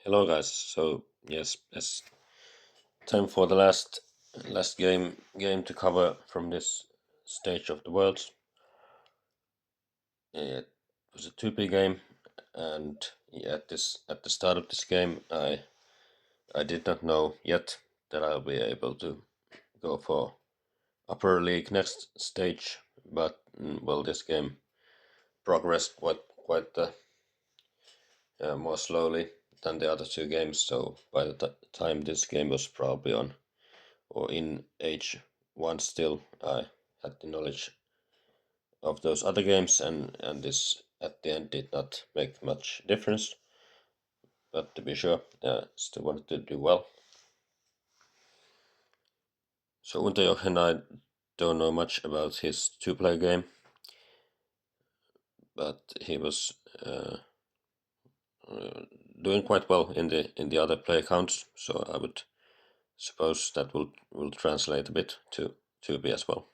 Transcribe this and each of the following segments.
Hello guys. So yes, it's time for the last game to cover from this stage of the world. It was a 2P game, and at the start of this game, I did not know yet that I'll be able to go for upper league next stage, but well, this game progressed quite more slowly than the other two games. So by the time this game was probably on or in age one still, I had the knowledge of those other games, and this at the end did not make much difference. But to be sure, still wanted to do well. So Unterjochen, I don't know much about his two-player game, but he was uh, doing quite well in the other player counts. So I would suppose that will translate a bit to 2B as well.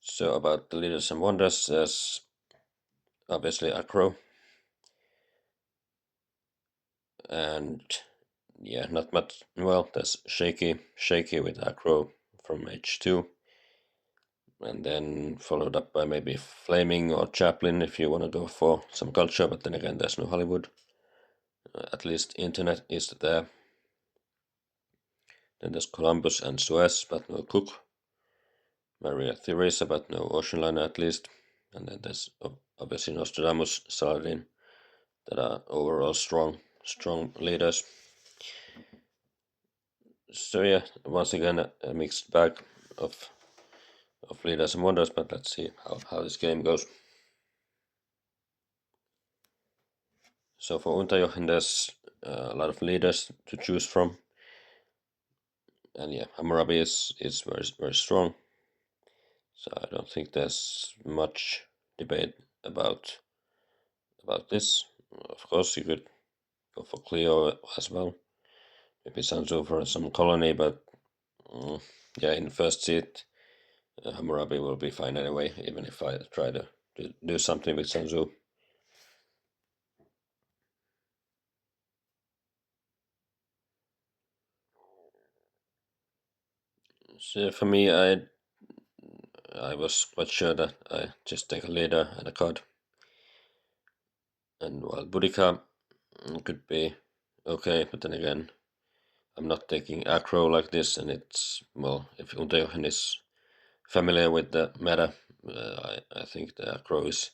So about the leaders and wonders, there's obviously Acro, and yeah, not much. Well, there's shaky with Acro from H2, and then followed up by maybe Flaming or Chaplin if you want to go for some culture, but then again, there's no Hollywood. At least internet is there. Then there's Columbus and Suez, but no Cook. Maria Theresa, but no Ocean Liner at least. And then there's obviously Nostradamus, Saladin, that are overall strong leaders. So yeah, once again a mixed bag of leaders and wonders, but let's see how this game goes. So for Unterjochen, there's a lot of leaders to choose from, and yeah, Hammurabi is very strong. So I don't think there's much debate about this. Of course, you could go for Cleo as well. Maybe Sanzu for some colony, but yeah, in the first seat, Hammurabi will be fine anyway, even if I try to do something with Sanzu. So for me, I was quite sure that I just take a leader and a card, and while Boudica could be okay, but then again, I'm not taking Acro like this, and it's well, if Unterjochen is familiar with the meta, I think the Acro is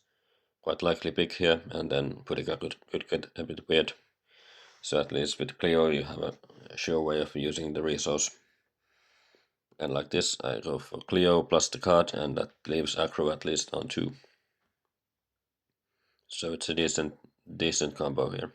quite likely pick here, and then Boudica could get a bit weird. So at least with Clio, you have a sure way of using the resource. And like this, I go for Clio plus the card, and that leaves Acro at least on 2. So it's a decent combo here.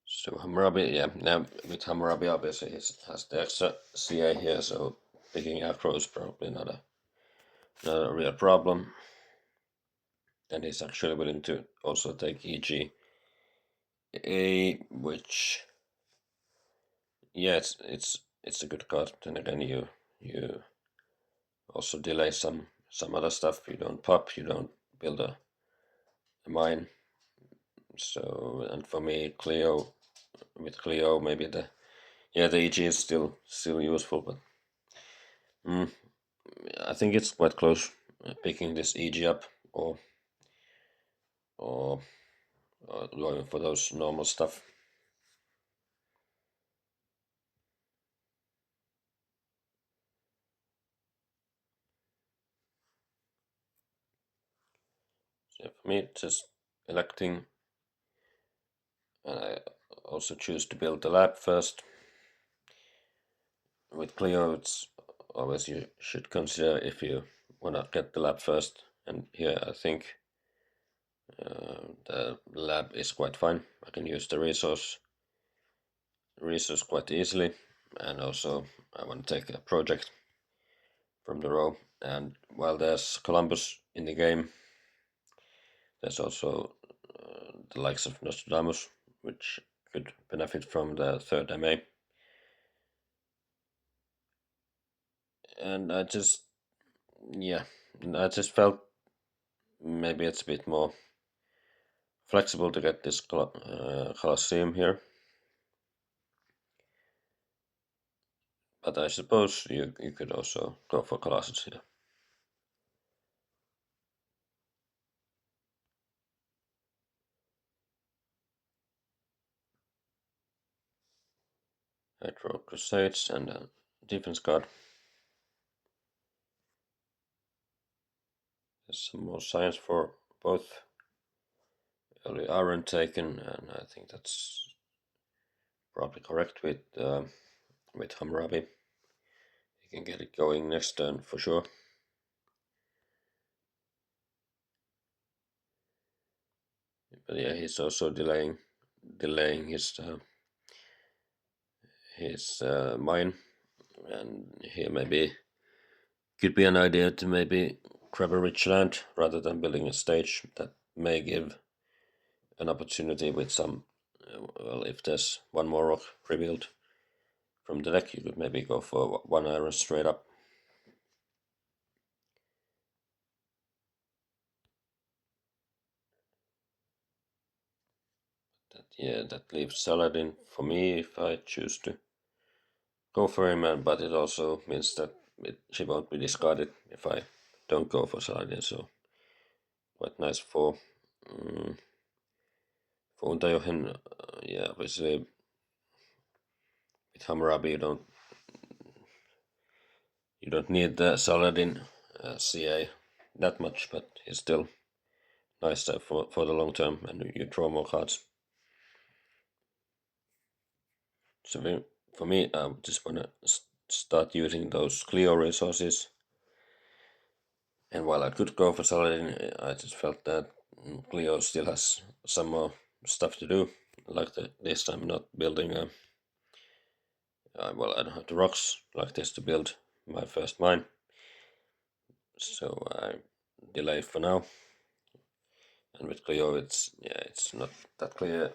So Hammurabi, yeah, now with Hammurabi obviously he has the extra CA here, so picking Acro is probably not a real problem. And he's actually willing to also take EG A, which yeah, it's a good card. Then again, you also delay some other stuff. You don't pop, you don't build a mine. So and for me, Clio with Clio, maybe the EG is still useful, but I think it's quite close picking this EG up or or, or going for those normal stuff. So for me, just electing, and I also choose to build the lab first. With Clio, it's always you should consider if you want to get the lab first. And here I think the lab is quite fine. I can use the resource quite easily, and also I want to take a project from the row. And while there's Columbus in the game, there's also the likes of Nostradamus, which could benefit from the third MA. and yeah, I just felt maybe it's a bit more flexible to get this Colosseum here. But I suppose you could also go for Colossus here. I draw Crusades and a defense card. There's some more science for both. Early iron taken, and I think that's probably correct with Hammurabi. He can get it going next turn for sure. But yeah, he's also delaying his mine, and here maybe could be an idea to maybe grab a rich land rather than building a stage that may give an opportunity with some. Well, if there's one more rock revealed from the deck, you could maybe go for one iron straight up. That leaves Saladin for me if I choose to go for him, but it also means that she won't be discarded if I don't go for Saladin. So quite nice for Unterjochen. Yeah, obviously with Hammurabi you don't need the Saladin CA that much, but it's still nice for the long term, and you draw more cards. So for me, I just want to start using those Clio resources. And while I could go for Saladin, I just felt that Clio still has some more stuff to do. Like this, I'm not building well, I don't have the rocks like this to build my first mine. So I delay for now. And with Clio, it's not that clear.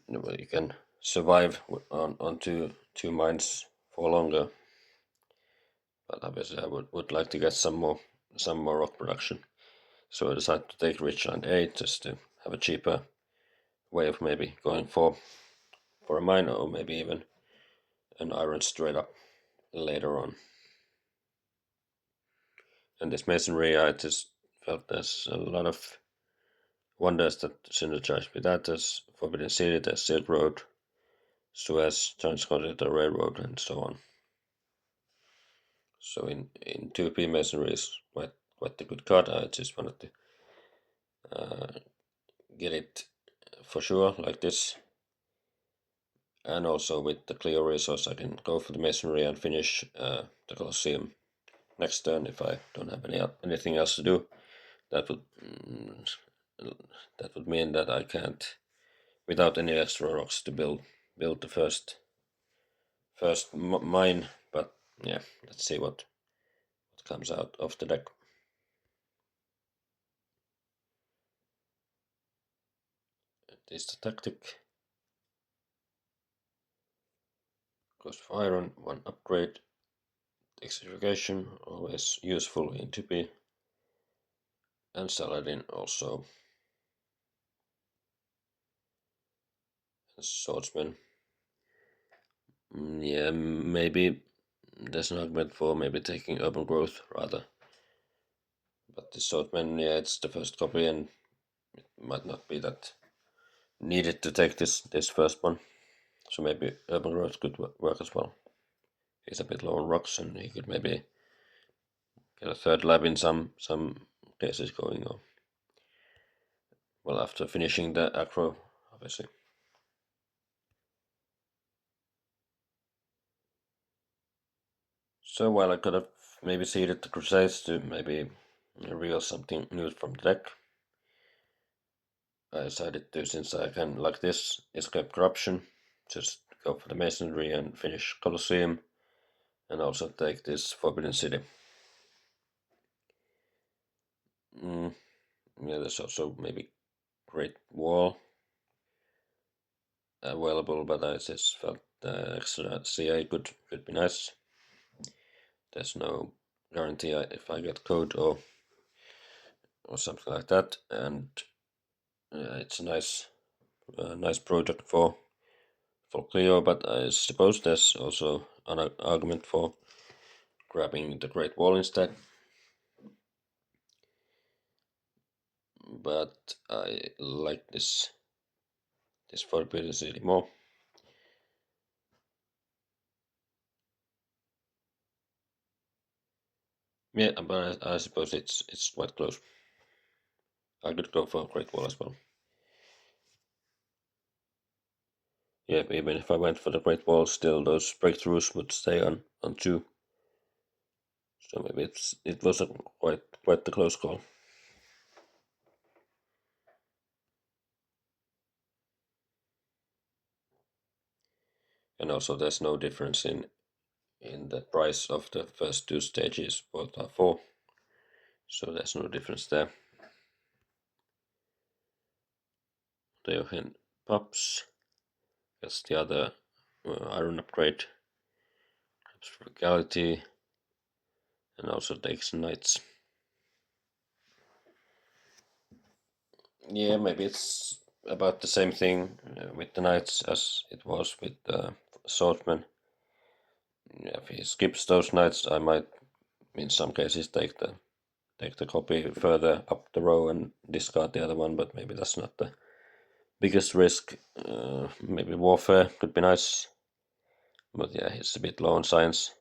You can survive on two mines for longer. But obviously, I would like to get some more rock production. So I decided to take Richland 8 just to have a cheaper way of maybe going for a mine, or maybe even an iron straight up later on. And this masonry, I just felt there's a lot of wonders that synergize with that. There's Forbidden City, there's Silk Road, Suez, Transcontinental Railroad, and so on. So in 2P masonry is quite a good card. I just wanted to get it for sure like this. And also with the Clio resource, I can go for the masonry and finish the Colosseum next turn if I don't have anything else to do. That would mean that I can't, without any extra rocks, to build the first mine. But yeah, let's see what comes out of the deck. This is the tactic. Goes for iron, one upgrade. Execution, always useful in 2P. And Saladin also. Swordsman. Yeah, maybe there's an argument for maybe taking urban growth rather. But the Swordsman, yeah, it's the first copy, and it might not be that needed to take this first one. So maybe urban growth could work as well. He's a bit low on rocks, and he could maybe get a third lab in some cases going on. Well, after finishing the acro, obviously. So while I could have maybe seeded the Crusades to maybe reveal something new from the deck, I decided to, since I can, like this, escape corruption, just go for the masonry and finish Colosseum, and also take this Forbidden City. Yeah, there's also maybe Great Wall available, but I just felt the extra CA could be nice. there's no guarantee if I get code or something like that. And it's a nice project for Clio, but I suppose there's also an argument for grabbing the Great Wall instead. But I like this Forbidden City more. Yeah, but I suppose it's quite close. I could go for Great Wall as well. Yeah, even if I went for the Great Wall, still those breakthroughs would stay on 2. So maybe it was a quite the close call. And also there's no difference in the price of the first 2 stages, both are 4. So there's no difference there. Unterjochen pops. That's the other iron upgrade. Frugality. And also takes knights. Yeah, maybe it's about the same thing with the knights as it was with the swordsman. Yeah, if he skips those knights, I might, in some cases, take the copy further up the row and discard the other one. But maybe that's not the biggest risk. Maybe warfare could be nice, but yeah, he's a bit low on science,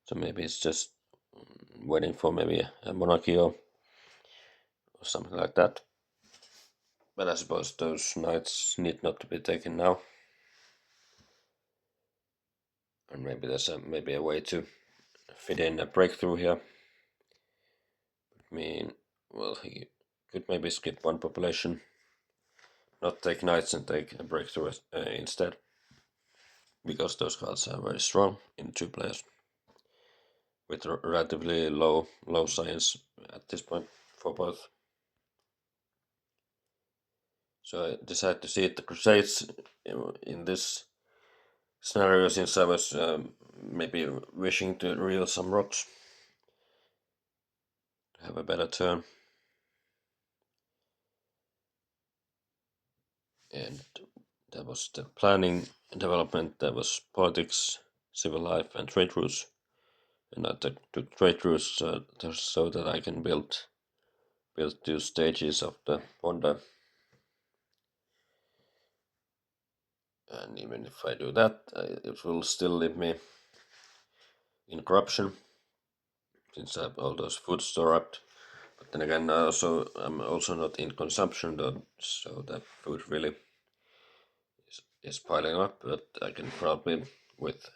so maybe it's just waiting for maybe a monarchy or something like that. But I suppose those knights need not to be taken now. And maybe there's maybe a way to fit in a breakthrough here. I mean, well, he could maybe skip one population, not take knights and take a breakthrough instead, because those cards are very strong in 2 players with relatively low science at this point for both. So I decided to see the Crusades in this scenario, since I was maybe wishing to reel some rocks to have a better turn. And that was the planning and development, that was politics, civil life, and trade routes. And I took trade routes so that I can build 2 stages of the wonder. And even if I do that, it will still leave me in corruption, since I have all those food stored up. But then again, I'm also not in consumption though, so that food really is piling up. But I can probably, with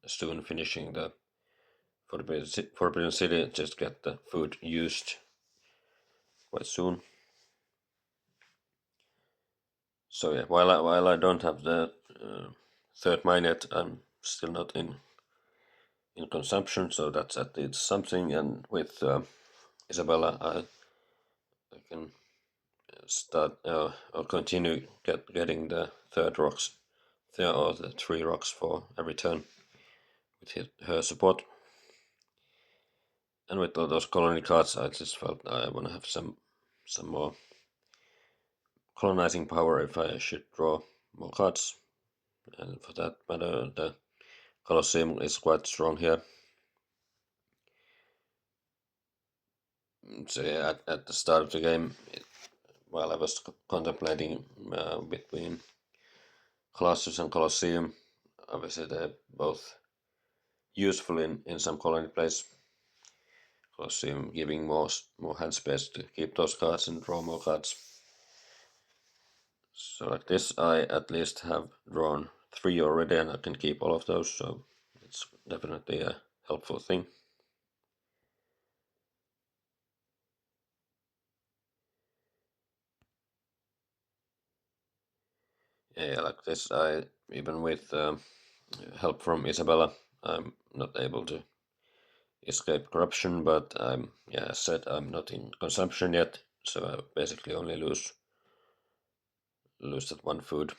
soon finishing the Forbidden City, just get the food used quite soon. So yeah, while I don't have the 3rd mine yet, I'm still not in consumption, so that's at least something. And with Isabella, I can start or continue getting the 3rd rocks, or the 3 rocks for every turn with her support. And with all those colony cards, I just felt I want to have some more colonizing power if I should draw more cards. And for that matter, the Colosseum is quite strong here. So yeah, at the start of the game, while I was contemplating between Colossus and Colosseum, obviously they're both useful in some colony plays. Colosseum giving more hand space to keep those cards and draw more cards. So like this, I at least have drawn 3 already, and I can keep all of those, so it's definitely a helpful thing. Yeah, like this, I even with help from Isabella, I'm not able to escape corruption, but as said, I'm not in consumption yet, so I basically only lose that 1 food,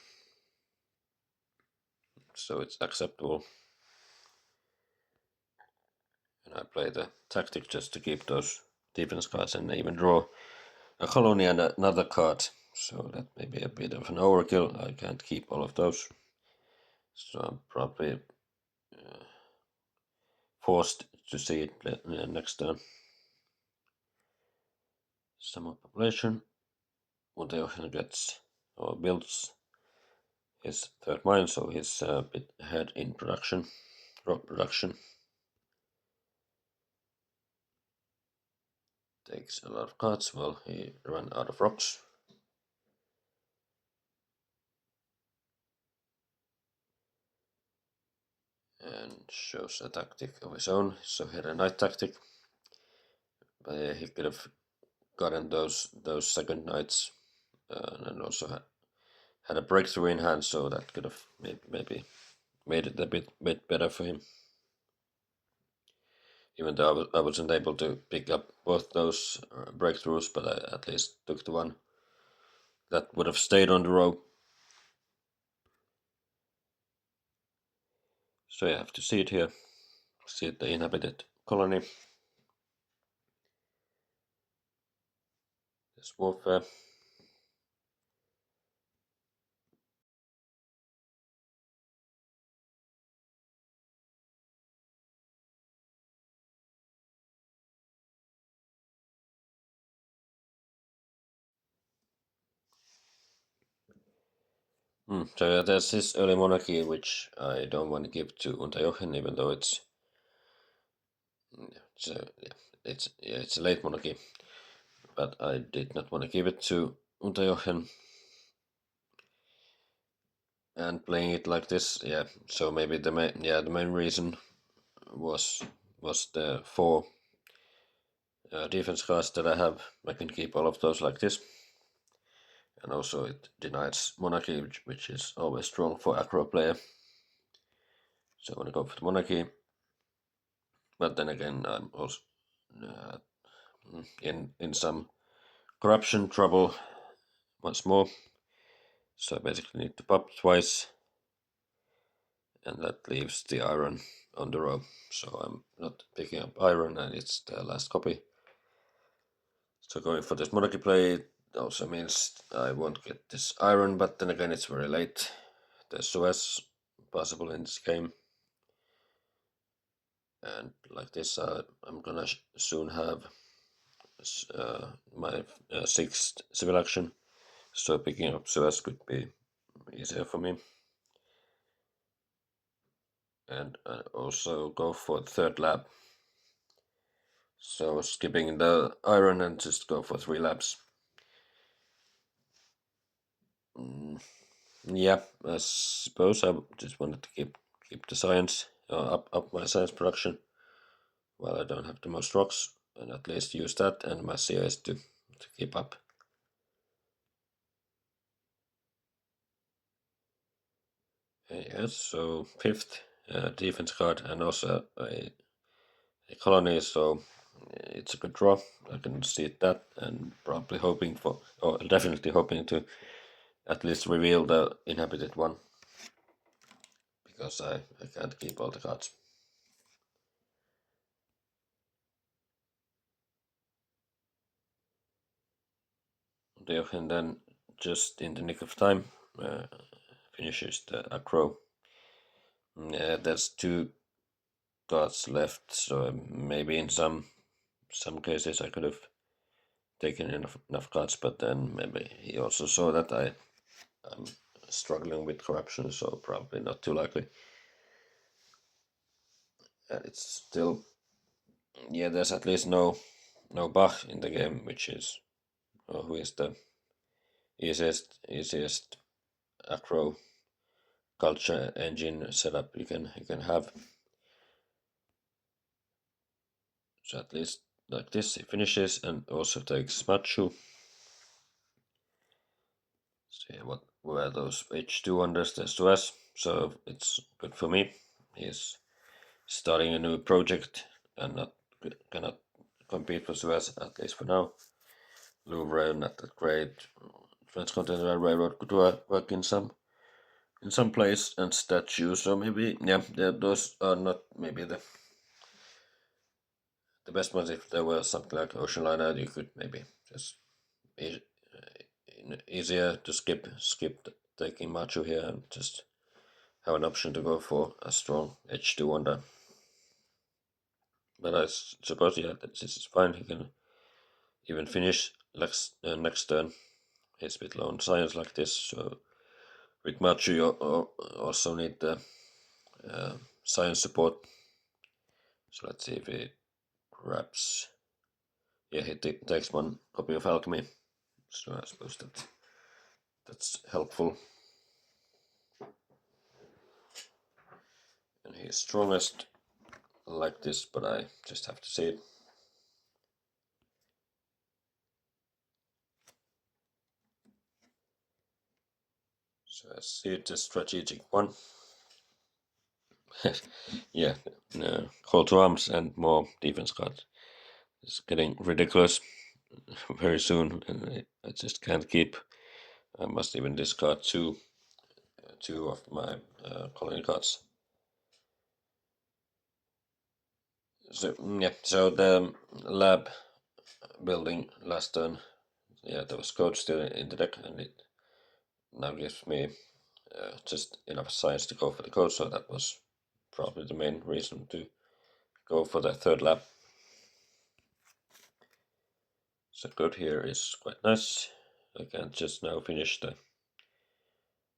so it's acceptable. And I play the tactic just to keep those defense cards and even draw a colony and another card. So that may be a bit of an overkill. I can't keep all of those. So I'm probably forced to see it next turn. Summer population. Unterjochen gets or builds his third mine, so he's a bit ahead in production, rock production. Takes a lot of cards. Well, he ran out of rocks. And shows a tactic of his own. So he had a night tactic, but he could have gotten those second knights, and also had a breakthrough in hand, so that could have maybe made it a bit better for him. Even though I wasn't able to pick up both those breakthroughs, but I at least took the one that would have stayed on the row. So you have to see it here. See the inhabited colony. There's warfare. So there's this early monarchy, which I don't want to give to Unterjochen, even though it's a late monarchy. But I did not want to give it to Unterjochen. And playing it like this, yeah. So maybe the main reason was the 4 defense cards that I have. I can keep all of those like this. And also it denies monarchy, which is always strong for aggro player. So I want to go for the monarchy. But then again, I'm also in some corruption trouble once more. So I basically need to pop twice. And that leaves the iron on the row. So I'm not picking up iron, and it's the last copy. So going for this monarchy play also means I won't get this iron, but then again it's very late. There's SOS possible in this game. And like this, I'm gonna soon have my 6th civil action. So picking up SOS could be easier for me. And I also go for the 3rd lab. So skipping the iron and just go for 3 labs. Yeah, I suppose I just wanted to keep the science up my science production while I don't have the most rocks, and at least use that and my CIS to keep up. Yes, so 5th defense card and also a colony, so it's a good draw. I can see that, and probably hoping for, or definitely hoping to at least reveal the inhabited one, because I can't keep all the cards. Unterjochen then, just in the nick of time, finishes the aggro. There's 2 cards left, so maybe in some cases I could have taken enough cards, but then maybe he also saw that I'm struggling with corruption, so probably not too likely. And it's still, yeah, there's at least no Bach in the game, which is who is the easiest aggro culture engine setup you can have. So at least like this, he finishes and also takes Machu. See what were those H2 unders, there's 2S, so it's good for me. He's starting a new project and cannot compete for Suez, at least for now. Louvre, not that great. Transcontinental Railroad could work in some place, and statues. So maybe, yeah, those are not maybe the best was if there was something like ocean liner, you could maybe just easier to skip taking Machu here and just have an option to go for a strong H2 wonder. But I suppose that this is fine. He can even finish next turn. He's a bit low on science like this, so with Machu you also need the science support. So let's see if he grabs. Yeah, he takes one copy of alchemy. So I suppose that's helpful. And he's strongest like this, but I just have to see it. So I see it's a strategic one. Yeah, no, call to arms and more defense cards. It's getting ridiculous very soon, and I just can't keep. I must even discard two of my colony cards. So yeah, so the lab building last turn, yeah, there was code still in the deck, and it now gives me just enough science to go for the code. So that was probably the main reason to go for the third lab. So code here is quite nice. I can just now finish the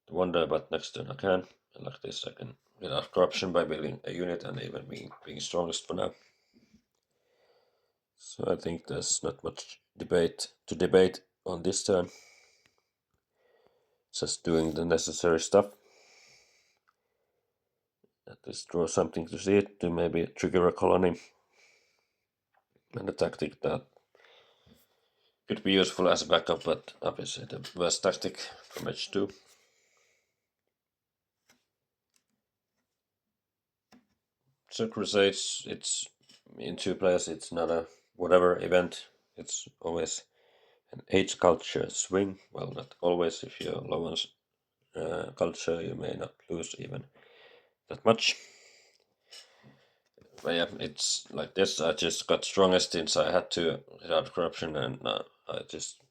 wonder, but next turn I can. And like this, I can get out corruption by building a unit and even being strongest for now. So I think there's not much debate on this turn. Just doing the necessary stuff. At least draw something to see it, to maybe trigger a colony. And a tactic that could be useful as a backup, but obviously the best tactic from H2. So Crusades, it's in 2 players, it's not a whatever event, it's always an age culture swing. Well, not always. If you're low on culture, you may not lose even that much. But yeah, it's like this. I just got strongest since I had to without corruption, and I just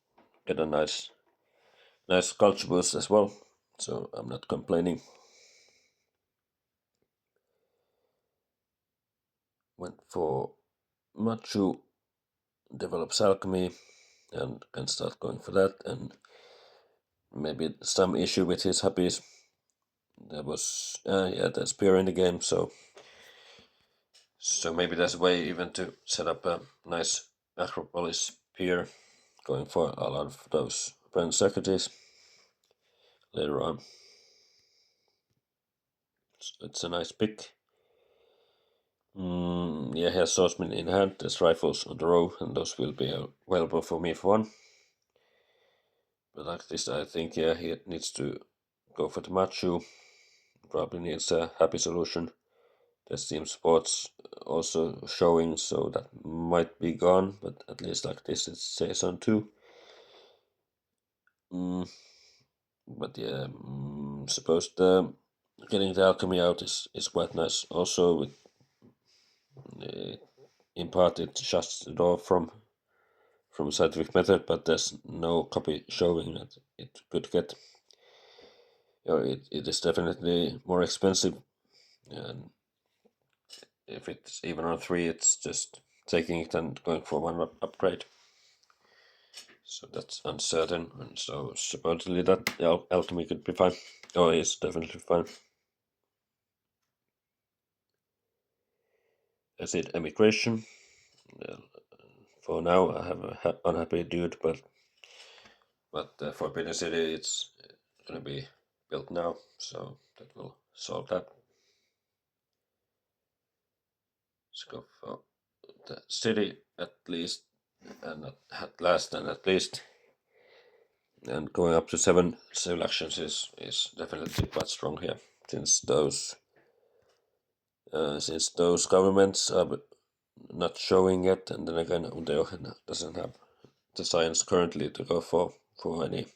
get a nice culture boost as well. So I'm not complaining. Went for Machu, develops alchemy, and can start going for that. And maybe some issue with his hobbies. There was there's spear in the game, so maybe there's a way even to set up a nice Acropolis pier, going for a lot of those brand secretaries later on. So it's a nice pick. Yeah, he has swordsman in hand, there's rifles on the row, and those will be available for me for one. But like this, I think, yeah, he needs to go for the Machu. Probably needs a happy solution. There's team sports also showing, so that might be gone, but at least like this it says on 2. But yeah, suppose getting the alchemy out is quite nice. Also, with in part it shuts the door from scientific method, but there's no copy showing that it could get. It is definitely more expensive, and if it's even on 3, it's just taking it and going for one upgrade. So that's uncertain, and so supposedly that alchemy could be fine. Oh, it's definitely fine. Acid emigration. For now, I have a unhappy dude, but Forbidden City, it's gonna be built now, so that will solve that. Let's go for the city at least, and at last, and at least. And going up to 7 civil actions is definitely quite strong here, since those governments are not showing yet, and then again Unterjochen doesn't have the science currently to go for any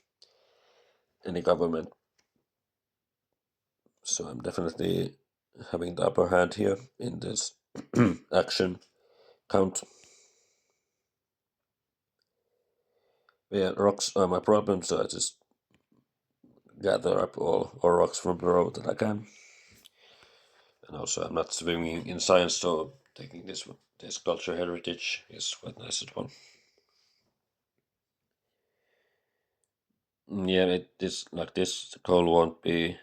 government. So I'm definitely having the upper hand here in this action. count. Yeah, rocks are my problem, so I just gather up all rocks from the road that I can. And also, I'm not swimming in science, so taking this culture heritage is quite nice as well. Yeah, this like this coal won't be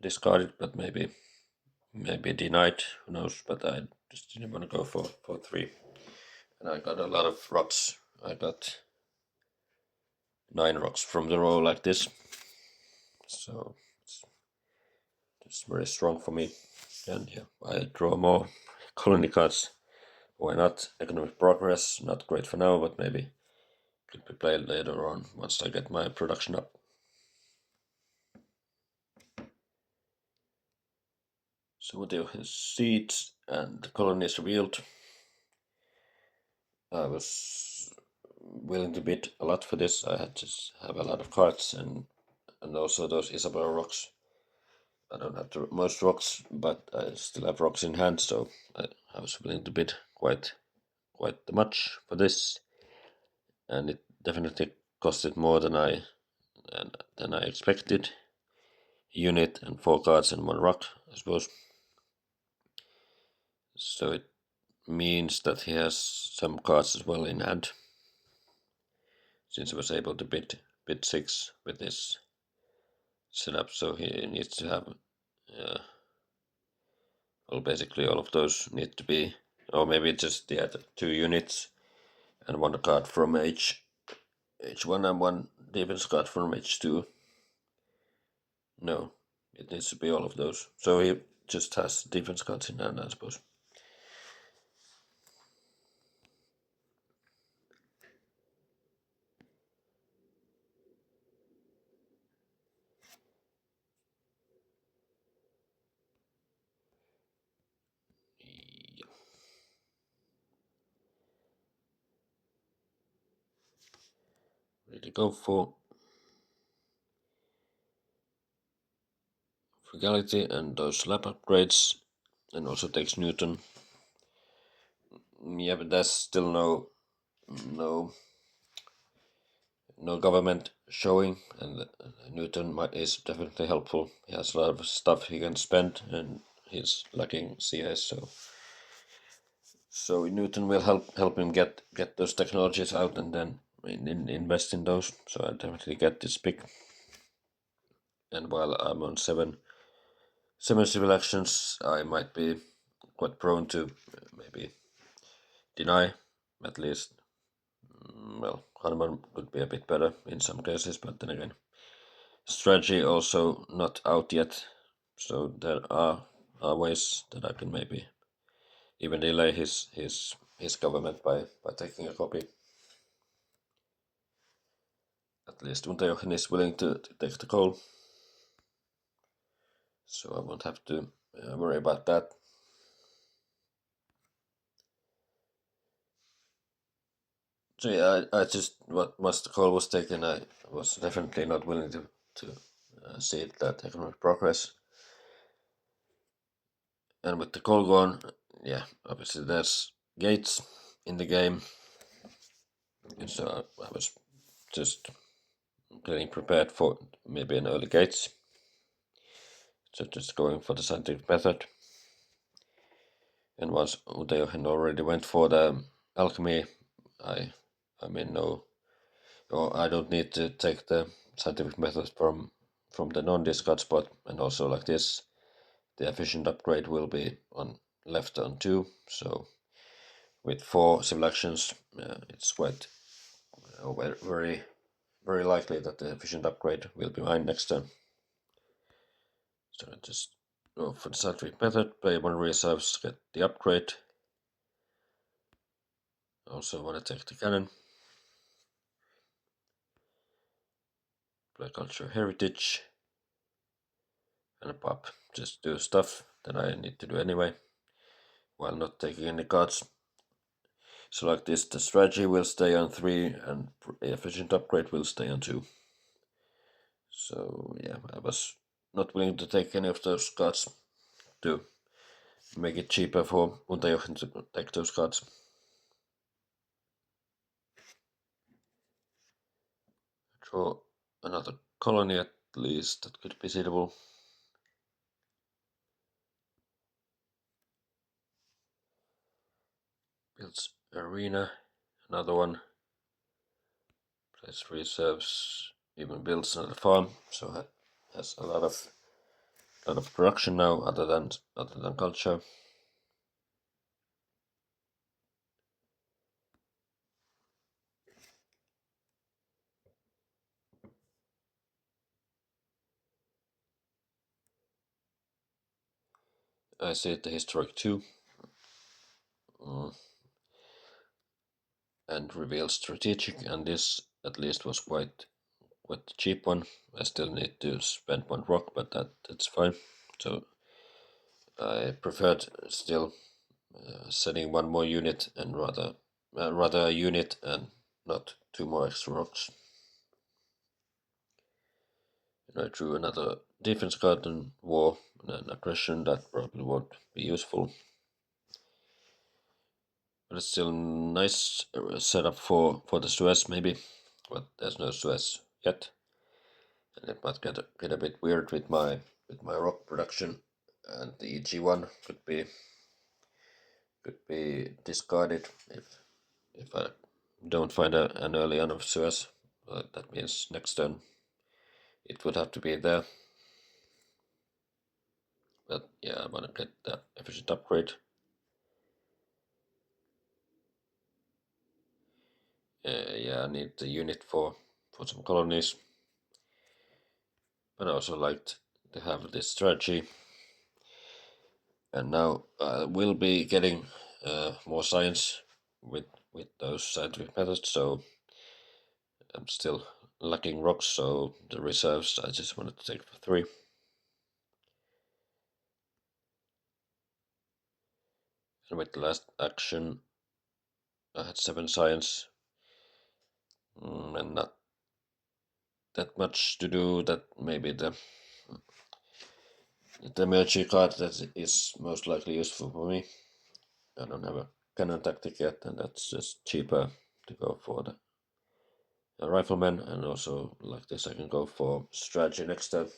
discarded, but maybe denied. Who knows? But I just didn't want to go for three, and I got a lot of rocks. I got 9 rocks from the row like this, so it's very strong for me. And yeah, I draw more colony cards. Why not? Economic progress, not great for now, but maybe could be played later on once I get my production up. So with the seeds and colonies revealed, I was willing to bid a lot for this. I had to have a lot of cards and also those Isabella rocks. I don't have the most rocks, but I still have rocks in hand, so I was willing to bid quite much for this, and it definitely costed more than I expected. Unit and 4 cards and 1 rock, I suppose. So it means that he has some cards as well in hand, since he was able to bid 6 with this setup. So he needs to have, well, basically all of those need to be, or maybe just the other 2 units and 1 card from H1 and 1 defense card from H2. No, it needs to be all of those. So he just has defense cards in hand, I suppose. Yeah. Ready to go for frugality and those slab upgrades, and also takes Newton. Yeah, but there's still no government showing, and Newton is definitely helpful. He has a lot of stuff he can spend, and he's lacking CS, so Newton will help him get those technologies out, and then invest in those. So I definitely get this pick. And while I'm on seven civil actions, I might be quite prone to maybe deny, at least. Well, Hanuman could be a bit better in some cases, but then again, strategy also not out yet, so there are ways that I can maybe even delay his government by taking a copy. At least Unterjochen is willing to take the coal, so I won't have to worry about that. So yeah, I just once the coal was taken, I was definitely not willing to see that economic progress. And with the coal gone, yeah, obviously there's gates in the game, and so I was just getting prepared for maybe an early gates. So just going for the scientific method. And once Unterjochen already went for the alchemy, I mean no, or I don't need to take the scientific method from the non-discard spot, and also like this, the efficient upgrade will be on left on 2. So with 4 civil actions, it's quite very very likely that the efficient upgrade will be mine next turn. So I just go for the scientific method, play 1 reserves, get the upgrade. Also want to take the cannon. Play culture heritage. And a pop. Just do stuff that I need to do anyway, while not taking any cards. So like this, the strategy will stay on 3 and efficient upgrade will stay on 2. So yeah, I was not willing to take any of those cards to make it cheaper for Unterjochen to take those cards. Draw another colony at least that could be suitable. Builds arena, another one. Place reserves, even builds another farm, so it has a lot of production now, other than culture. I see it the historic too, and reveal strategic, and this at least was quite a cheap one. I still need to spend one rock, but that's fine. So I preferred still setting one more unit, and rather a unit and not two more extra rocks. And I drew another defense card and war and an aggression that probably won't be useful. But it's still nice setup for the Suez maybe, but there's no Suez yet, and it might get a bit weird with my rock production, and the EG1 could be discarded if I don't find an early enough Suez. That means next turn it would have to be there. But yeah, I want to get that efficient upgrade. Yeah, I need the unit for some colonies, but I also liked to have this strategy. And now I will be getting more science with those scientific methods. So I'm still lacking rocks, so the reserves I just wanted to take for 3. And with the last action, I had 7 science, and not that much to do. That maybe the military card that is most likely useful for me. I don't have a cannon tactic yet, and that's just cheaper to go for the rifleman, and also like this I can go for strategy next time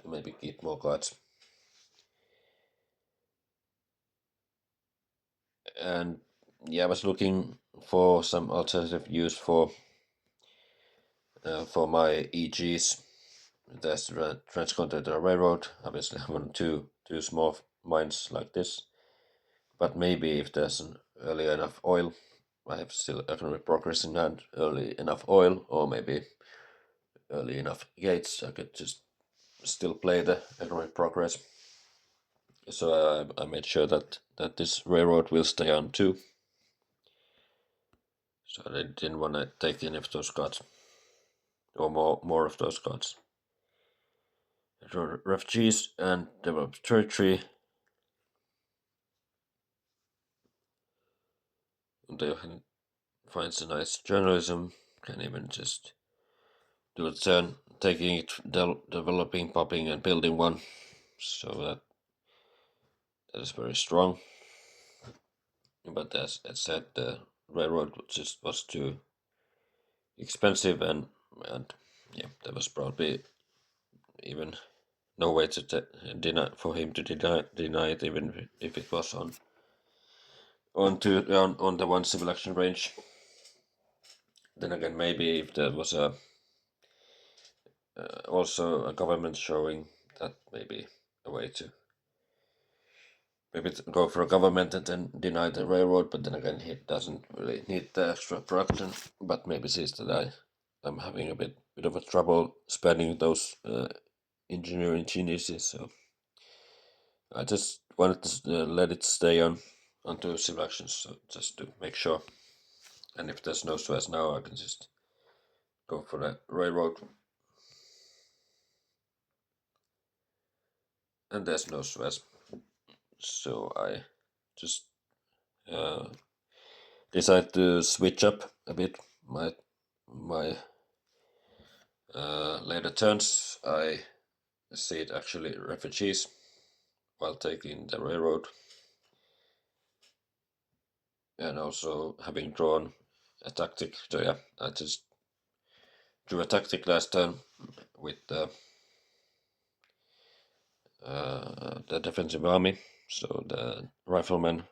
to maybe keep more cards. And yeah, I was looking for some alternative use for my EGs. There's the transcontinental railroad. Obviously, I want two small mines like this, but maybe if there's an early enough oil, I have still economic progress in hand, early enough oil, or maybe early enough gates, I could just still play the economic progress. So I made sure that this railroad will stay on too. So I didn't want to take any of those cards, or more of those cards. Refugees and develop territory. Unterjochen finds a nice journalism. Can even just do a turn, taking it, developing, popping, and building one. So that is very strong. But as I said, the railroad just was too expensive, and yeah, there was probably even no way to deny for him to deny it, even if it was on the one civil action range. Then again, maybe if there was also a government showing that, maybe a way to maybe go for a government and then deny the railroad. But then again, he doesn't really need the extra production. But maybe sees that I'm having a bit of a trouble spending those engineering geniuses. So I just wanted to let it stay on onto civil actions, so just to make sure. And if there's no Suez now, I can just go for the railroad. And there's no Suez, so I just decide to switch up a bit my later turns. I see it actually refugees while taking the railroad, and also having drawn a tactic. So yeah, I just drew a tactic last turn with the defensive army, so the riflemen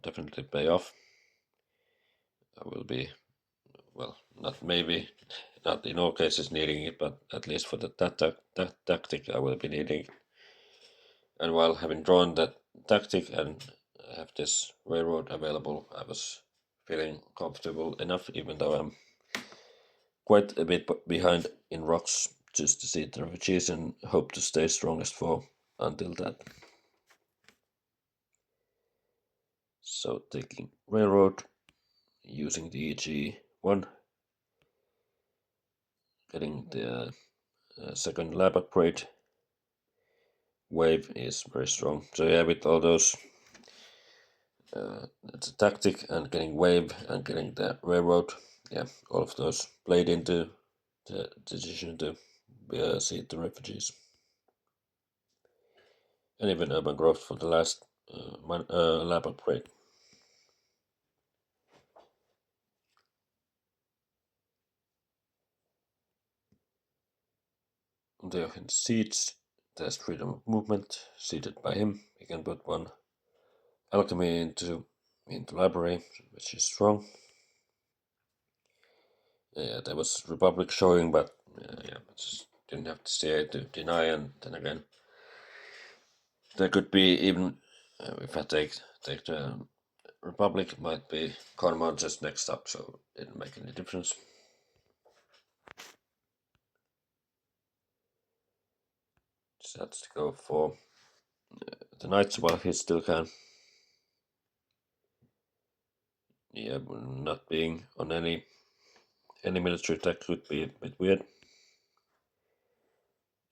definitely pay off. I will be, well, not in all cases needing it, but at least for that tactic I will be needing it. And while having drawn that tactic and have this railroad available, I was feeling comfortable enough, even though I'm quite a bit behind in rocks, just to see the refugees and hope to stay strongest for until that. So taking railroad, using the EG1, getting the second lab upgrade. Wave is very strong. So yeah, with all those, it's a tactic and getting wave and getting the railroad. Yeah, all of those played into the decision to seed the refugees. And even urban growth for the last lab upgrade. Unterjochen seeds, there's freedom of movement, seeded by him. He can put one alchemy into library, which is strong. Yeah, there was Republic showing, but yeah, just didn't have to CA to deny, and then again, there could be even if I take the Republic, it might be Conmod just next up, so it didn't make any difference. Decides to go for the Knights while he still can. Yeah, not being on any military attack could be a bit weird.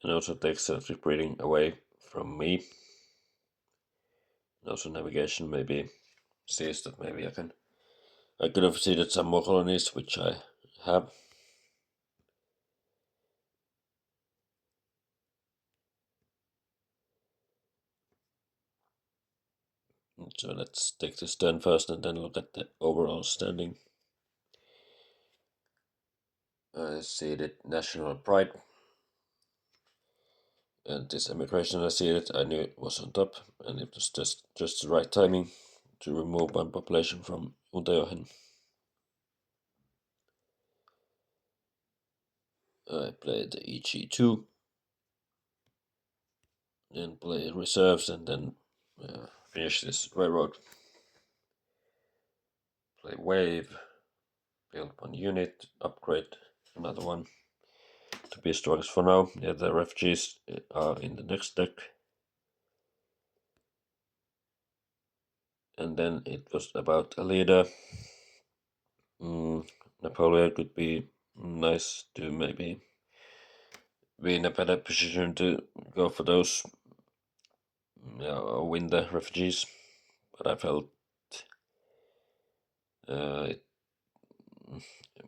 And also takes reading away from me. And also navigation maybe sees that maybe I could have seeded some more colonies, which I have. So let's take this turn first and then look at the overall standing. I seeded National Pride. And this immigration I seeded, I knew it was on top, and it was just the right timing to remove one population from Unterjochen. I played the EG2, then play reserves, and then finish this railroad. Play wave, build one unit, upgrade another one to be strongest for now. Yeah, the refugees are in the next deck. And then it was about a leader. Napoleon could be nice to maybe be in a better position to go for those, or win the refugees. But I felt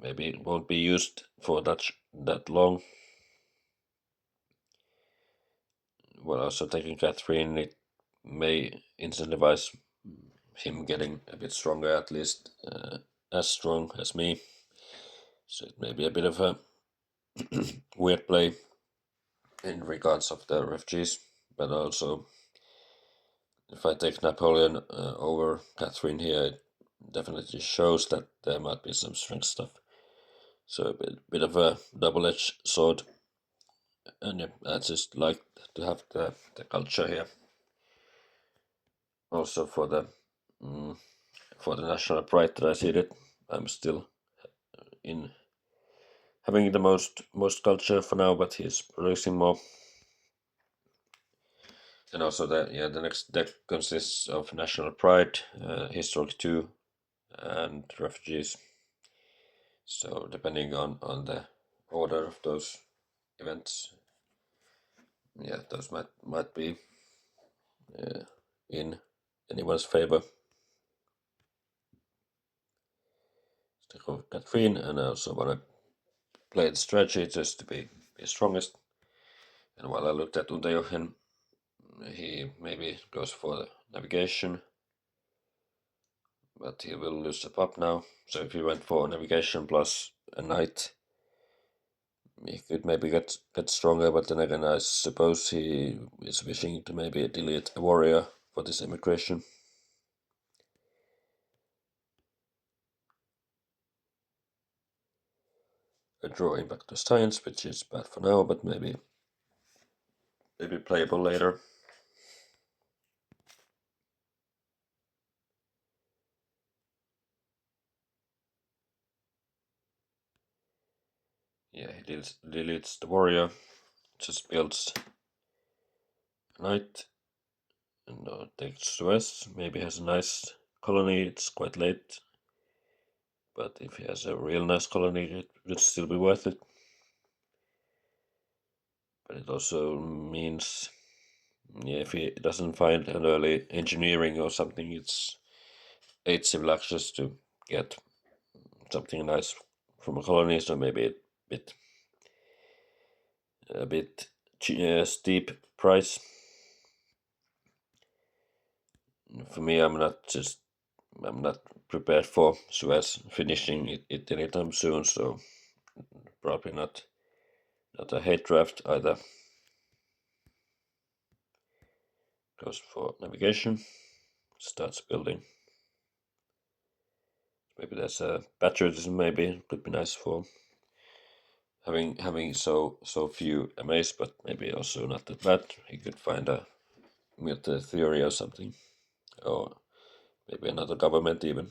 maybe it won't be used for that long. Well, also taking Catherine, it may incentivize him getting a bit stronger, at least as strong as me. So it may be a bit of a weird play in regards of the refugees, but also if I take Napoleon over Catherine here, it definitely shows that there might be some strength stuff. So a bit of a double-edged sword, and yeah, I just like to have the culture here. Also for the national pride that I see it, I'm still in having the most culture for now, but he's producing more. And also the next deck consists of National Pride, Historic 2, and Refugees. So depending on the order of those events, yeah, those might be in anyone's favor. Stick with Catherine, and I also want to play the strategy just to be strongest. And while I looked at Unterjochen, he maybe goes for the navigation, but he will lose the pop now. So if he went for navigation plus a knight, he could maybe get stronger, but then again, I suppose he is wishing to maybe delete a warrior for this immigration. A draw impact to science, which is bad for now, but maybe playable later. Yeah, he deletes the warrior, just builds a knight, and takes Suez. Maybe has a nice colony. It's quite late, but if he has a real nice colony, it would still be worth it. But it also means, yeah, if he doesn't find an early engineering or something, it's 8 civil access to get something nice from a colony, so maybe a bit steep price. For me, I'm not prepared for Suez finishing it anytime soon, so probably not a hate draft either. Goes for navigation, starts building. Maybe there's a patriotism. Maybe could be nice for having so few MAs, but maybe also not that bad. He could find a military theory or something, or maybe another government even.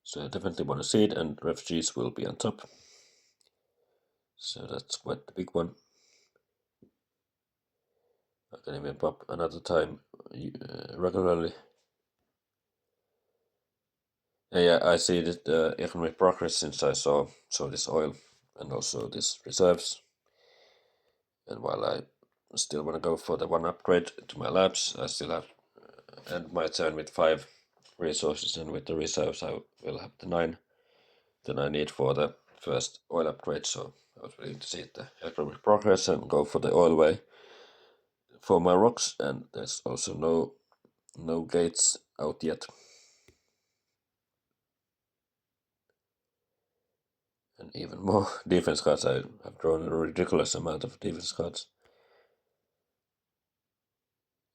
So I definitely want to see it, and refugees will be on top. So that's quite the big one. I can even pop another time regularly. Yeah, I see that economic progress since I saw this oil and also this reserves. And while I still want to go for the one upgrade to my labs, I still have end my turn with 5 resources, and with the reserves I will have the 9 that I need for the first oil upgrade. So I was willing to see the economic progress and go for the oil way for my rocks, and there's also no gates out yet. And even more defense cards. I have drawn a ridiculous amount of defense cards.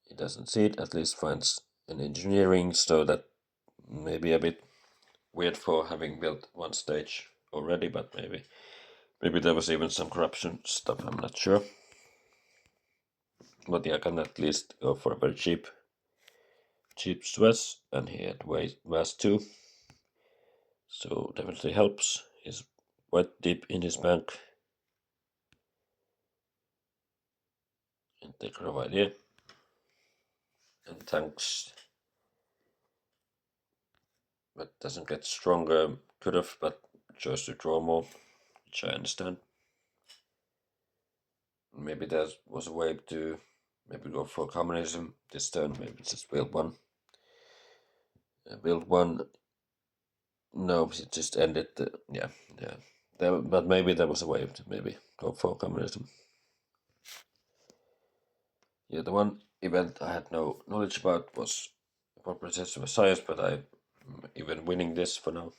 He doesn't see it, at least finds an engineering, so that may be a bit weird for having built one stage already, but maybe there was even some corruption stuff, I'm not sure. But yeah, I can at least go for a very cheap Suez, and he had vast too. So definitely helps. He's quite deep in his bank. And take care of idea. And tanks, but doesn't get stronger. Could have, but chose to draw more, which I understand. Maybe there was a way to maybe go for communism this turn. Maybe just build one. Build one. No, it just ended. Yeah. But maybe there was a way to maybe go for communism. Yeah, the one event I had no knowledge about was popularization of science, but I'm even winning this for now.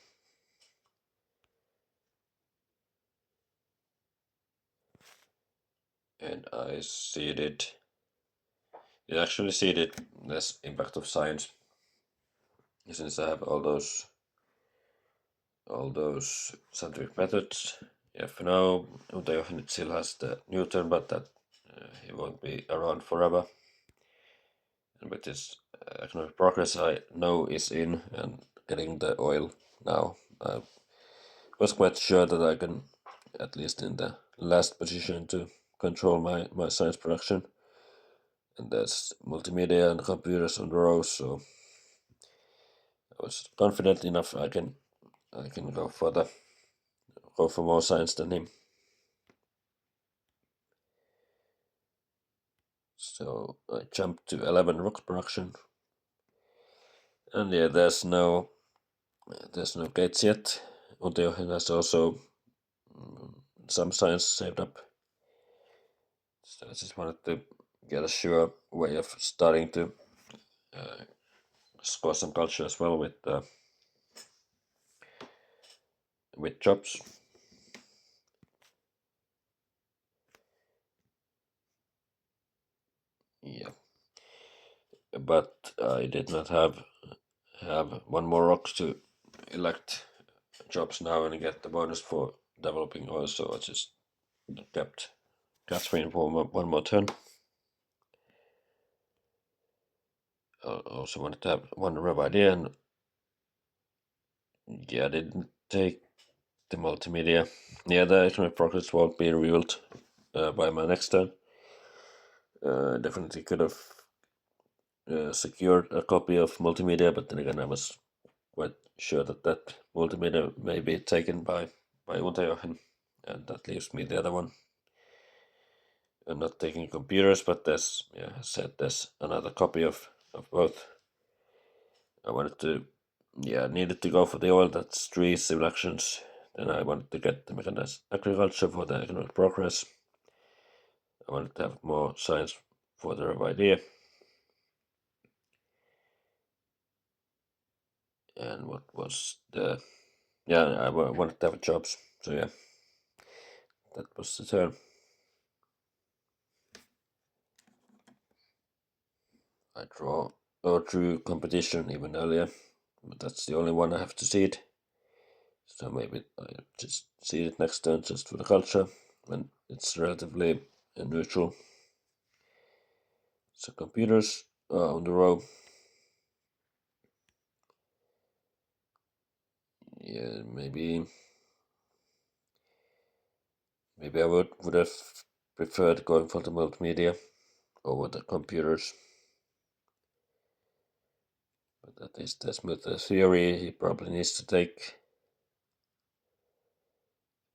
And I seeded. It actually seeded less impact of science, since I have all those scientific methods. Yeah, for now, Unterjochen still has the Newton, but that he won't be around forever. And with this economic progress, I know is in and getting the oil now. I was quite sure that I can, at least in the last position, to control my science production. And there's multimedia and computers on the row, so I was confident enough I can go for more science than him. So I jumped to 11 rock production, and yeah, there's no gates yet. Unterjochen has also some science saved up. So I just wanted to get a sure way of starting to score some culture as well with with jobs. Yeah, but I did not have one more rocks to elect jobs now and get the bonus for developing oil, so I just kept Catherine for one more turn. I also wanted to have one rev idea, and yeah, I didn't take the multimedia. Yeah, the economic progress won't be revealed by my next turn. Definitely could have secured a copy of multimedia, but then again, I was quite sure that multimedia may be taken by Unterjochen, and that leaves me the other one. And not taking computers, but there's, yeah, I said there's another copy of both. I wanted to, yeah, needed to go for the oil. That's 3 civil actions. Then I wanted to get the mechanized agriculture for the economic progress. I wanted to have more science for the rev idea. And what was the, yeah, I wanted to have jobs. So yeah, that was the turn. I drew competition even earlier, but that's the only one I have to seed. So maybe I just seed it next turn just for the culture, and it's relatively neutral. So computers are on the row. Yeah, maybe I would have preferred going for the multimedia over the computers. But at least that's with the theory he probably needs to take.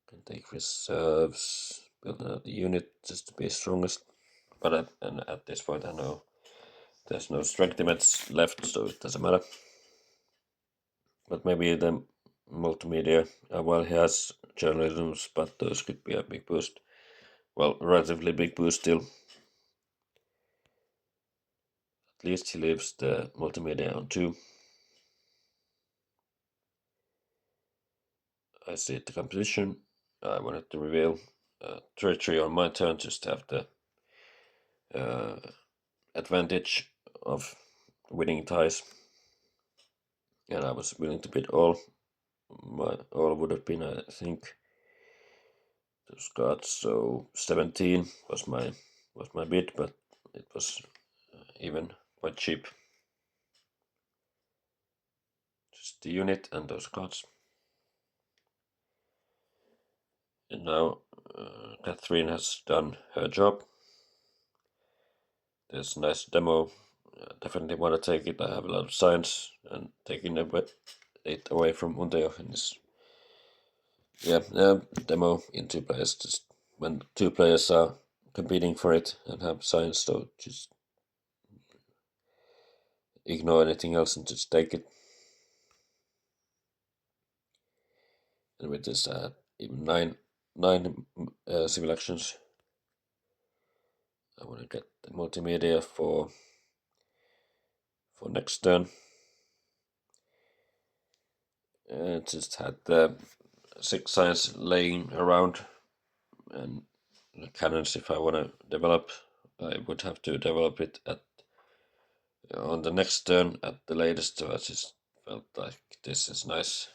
Can take reserves, build another unit just to be strongest. But at this point I know there's no strength limits left, so it doesn't matter. But maybe the multimedia, well, he has journalisms, but those could be a big boost. Well, relatively big boost still. At least he leaves the multimedia on 2. I see the composition. I wanted to reveal territory on my turn, just to have the advantage of winning ties. And I was willing to bid all. My all would have been, I think, those cards. So 17 was my bid, but it was even quite cheap. Just the unit and those cards. And now Catherine has done her job. There's a nice demo. Definitely want to take it. I have a lot of science, and taking it away from Unterjochen is, yeah, demo in 2 players. Just when 2 players are competing for it and have science, so just ignore anything else and just take it. And with this, even nine civil actions. I want to get the multimedia for next turn. Just had the 6 science laying around, and the cannons, if I want to develop, I would have to develop it on the next turn at the latest. So I just felt like this is nice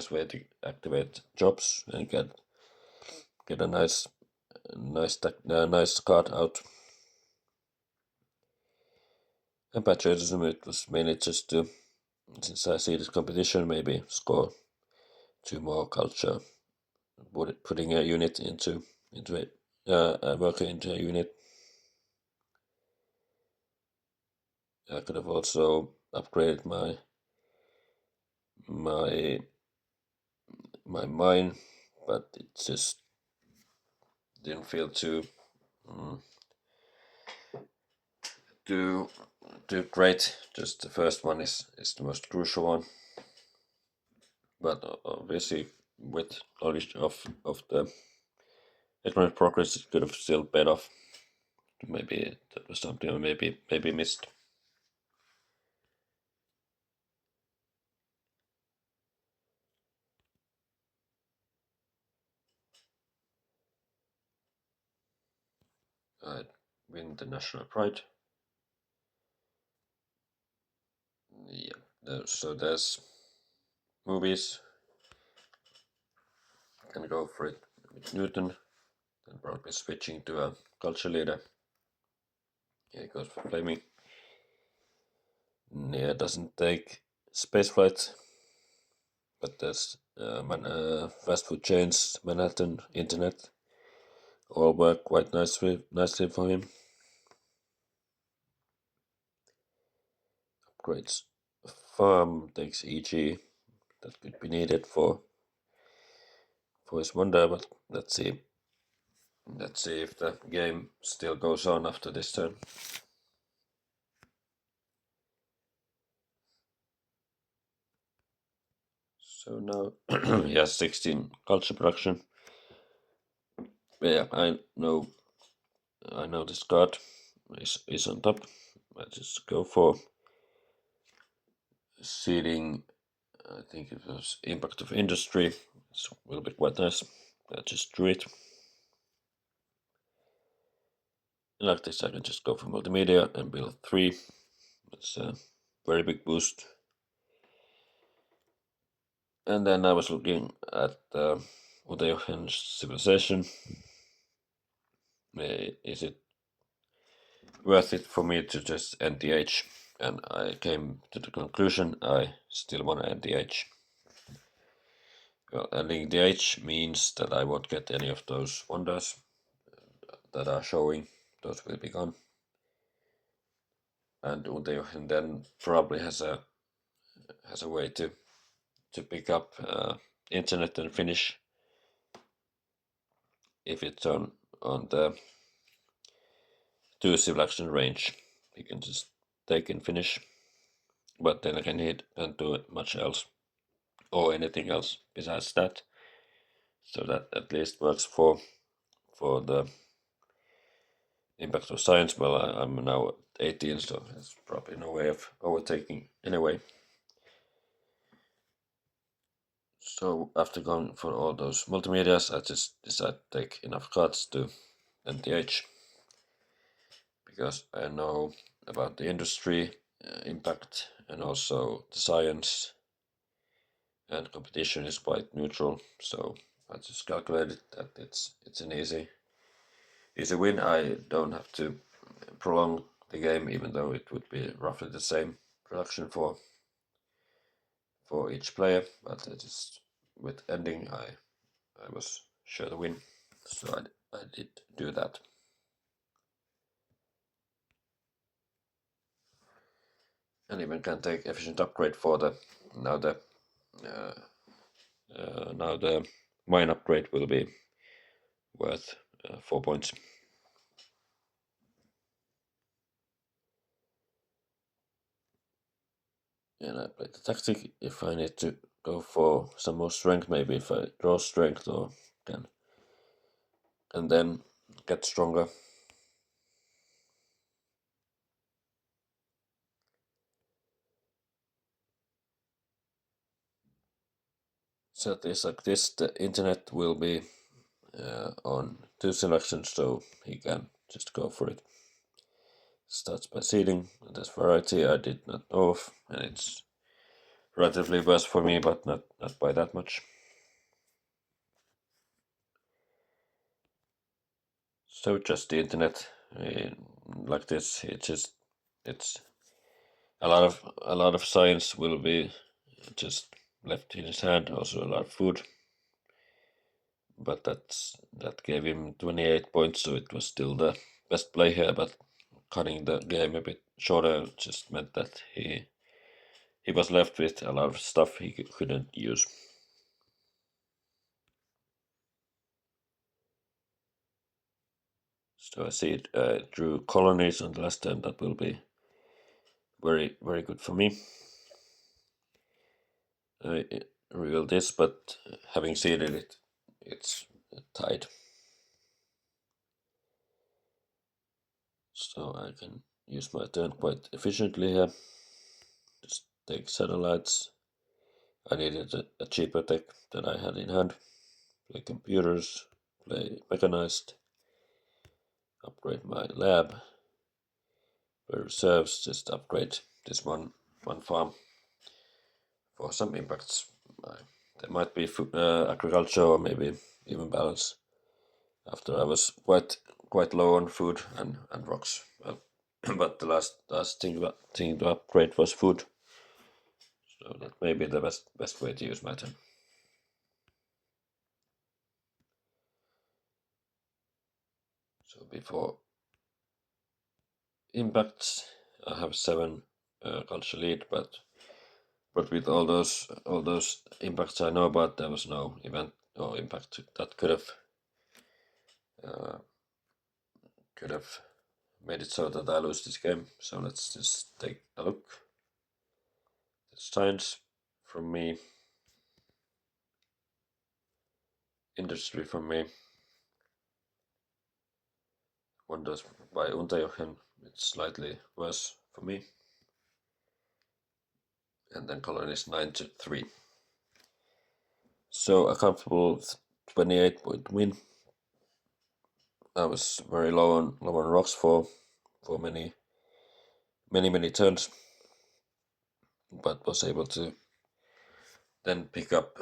way to activate jobs and get a nice card out. And patriotism, it was mainly just to, since I see this competition, maybe score 2 more culture, putting a unit into a worker into a unit. I could have also upgraded my mine, but it just didn't feel too great. Just the first one is the most crucial one. But obviously, with knowledge of the economic progress, it could have still paid off. Maybe that was something I maybe missed. I'd win the national pride. Yeah, so there's movies. Can go for it with Newton, then probably switching to a culture leader. Here he goes for flaming. Yeah, doesn't take space flight, but there's fast food chains, Manhattan, internet, all work quite nicely for him. Upgrades farm, takes EG, that could be needed for his wonder, but let's see. Let's see if the game still goes on after this turn. So now he has 16 culture production. But yeah, I know this card is on top. I just go for seeding. I think it was impact of industry. It will be quite nice. I just drew it. Like this, I can just go for multimedia and build 3. It's a very big boost. And then I was looking at Unterjochen's civilization. Is it worth it for me to just end the age? And I came to the conclusion I still want to end the age. Well, ending the age means that I won't get any of those wonders that are showing. Those will be gone. And Unterjochen then probably has a way to pick up internet and finish if it's on the 2 civil action range. He can just take and finish, but then again he can't do much else or anything else besides that. So that at least works for the impact of science. Well, I'm now at 18, so there's probably no way of overtaking anyway. So after going for all those multimedias, I just decided to take enough cards to end the age, because I know about the industry impact and also the science, and competition is quite neutral. So I just calculated that it's an easy win. I don't have to prolong the game, even though it would be roughly the same production for each player. But I just with ending, I was sure to win, so I did do that. And even can take efficient upgrade for the now the mine upgrade will be worth 4 points. And I played the tactic. If I need to go for some more strength, maybe if I draw strength or can, and then get stronger. So it is like this. The internet will be on 2 selections, so he can just go for it. Starts by seeding. This variety I did not know of, and it's relatively worse for me, but not by that much. So just the internet, like this, it's a lot of science will be just left in his hand. Also a lot of food, but that gave him 28 points, so it was still the best play here. But cutting the game a bit shorter just meant that he was left with a lot of stuff he couldn't use. So I see it drew colonies on the last turn. That will be very, very good for me. I reveal this, but having seeded it, it's tied. So I can use my turn quite efficiently here. Just take satellites. I needed a cheaper tech than I had in hand. Play computers, play mechanized. upgrade my lab. For reserves, just upgrade this one farm for some impacts. There might be agriculture or maybe even balance. After I was quite low on food and rocks. Well, but the last thing to upgrade was food. So that may be the best way to use my time. So before impacts, I have 7 culture lead, but with all those impacts I know about, there was no event or impact that could have made it so that I lose this game. So let's just take a look. It's science from me, industry from me, wonders by Unterjochen. It's slightly worse for me. And then colonies 9-3. So a comfortable 28-point win. I was very low on rocks for many turns, but was able to then pick up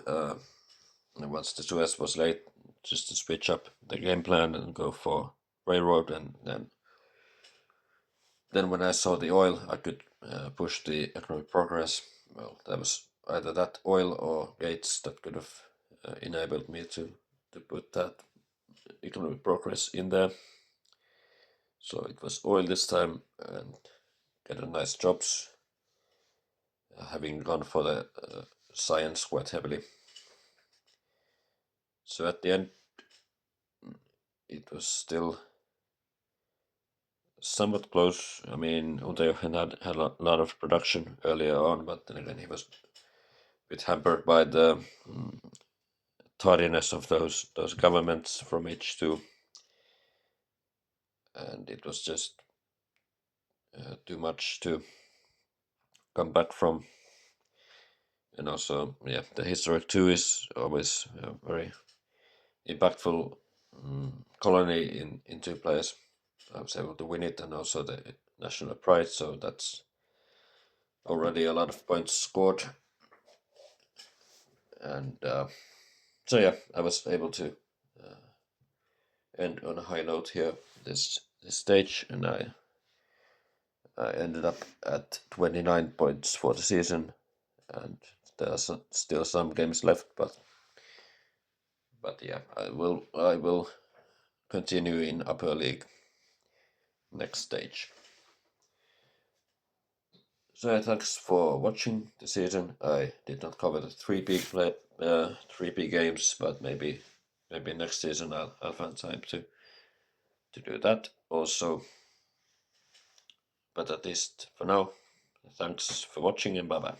once the Suez was late, just to switch up the game plan and go for railroad, and then when I saw the oil, I could push the economic progress. Well, that was either that oil or gates that could have enabled me to put that economic progress in there. So it was oil this time, and get a nice jobs, having gone for the science quite heavily. So at the end, it was still somewhat close. I mean, Unterjochen had a lot of production earlier on, but then again he was a bit hampered by the tardiness of those governments from H2, and it was just too much to come back from. And also, yeah, the historic 2 is always very impactful colony in 2 players. I was able to win it, and also the national pride, so that's already a lot of points scored. And so yeah, I was able to end on a high note here this stage, and I ended up at 29 points for the season, and there are still some games left, but yeah, I will continue in upper league next stage. So thanks for watching the season. I did not cover the 3P games, but maybe next season I'll find time to do that also. But at least for now, thanks for watching, and bye bye.